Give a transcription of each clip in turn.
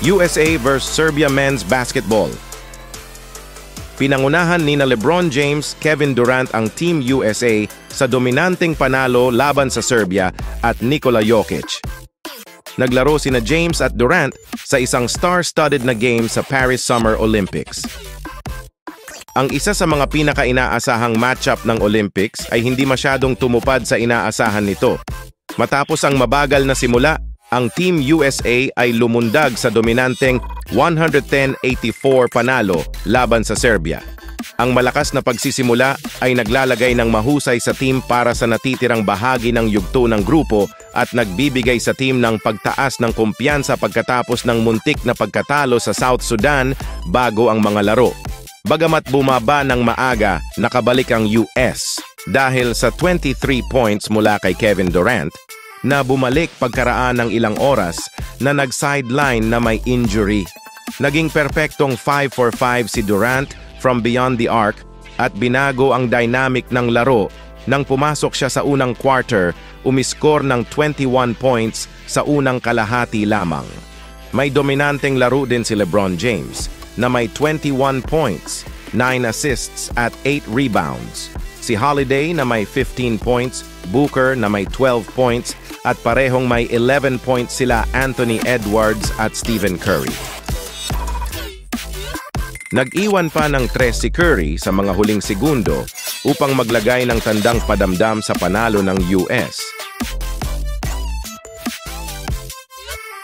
USA vs Serbia Men's Basketball. Pinangunahan nina LeBron James, Kevin Durant ang Team USA sa dominanteng panalo laban sa Serbia at Nikola Jokic. Naglaro sina James at Durant sa isang star-studded na game sa Paris Summer Olympics. Ang isa sa mga pinaka-inaasahang matchup ng Olympics ay hindi masyadong tumupad sa inaasahan nito. Matapos ang mabagal na simula, ang Team USA ay lumundag sa dominanteng 110-84 panalo laban sa Serbia. Ang malakas na pagsisimula ay naglalagay ng mahusay sa team para sa natitirang bahagi ng yugto ng grupo at nagbibigay sa team ng pagtaas ng kumpiyansa pagkatapos ng muntik na pagkatalo sa South Sudan bago ang mga laro. Bagamat bumaba ng maaga, nakabalik ang US dahil sa 23 points mula kay Kevin Durant na bumalik pagkaraan ng ilang oras na nag-sideline na may injury. Naging perpektong 5-for-5 si Durant from beyond the arc at binago ang dynamic ng laro nang pumasok siya sa unang quarter, umiskor ng 21 points sa unang kalahati lamang. May dominanteng laro din si LeBron James na may 21 points, 9 assists at 8 rebounds. Si Holiday na may 15 points, Booker na may 12 points at parehong may 11 points sila Anthony Edwards at Stephen Curry. Nag-iwan pa ng 3 si Curry sa mga huling segundo upang maglagay ng tandang padamdam sa panalo ng US.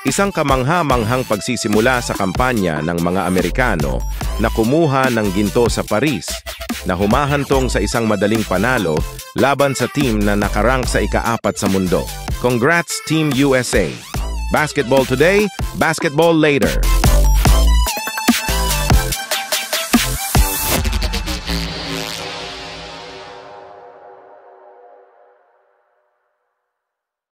Isang kamangha-manghang pagsisimula sa kampanya ng mga Amerikano na kumuha ng ginto sa Paris na humahantong sa isang madaling panalo laban sa team na nakarank sa ika-4 sa mundo. Congrats Team USA! Basketball today, basketball later!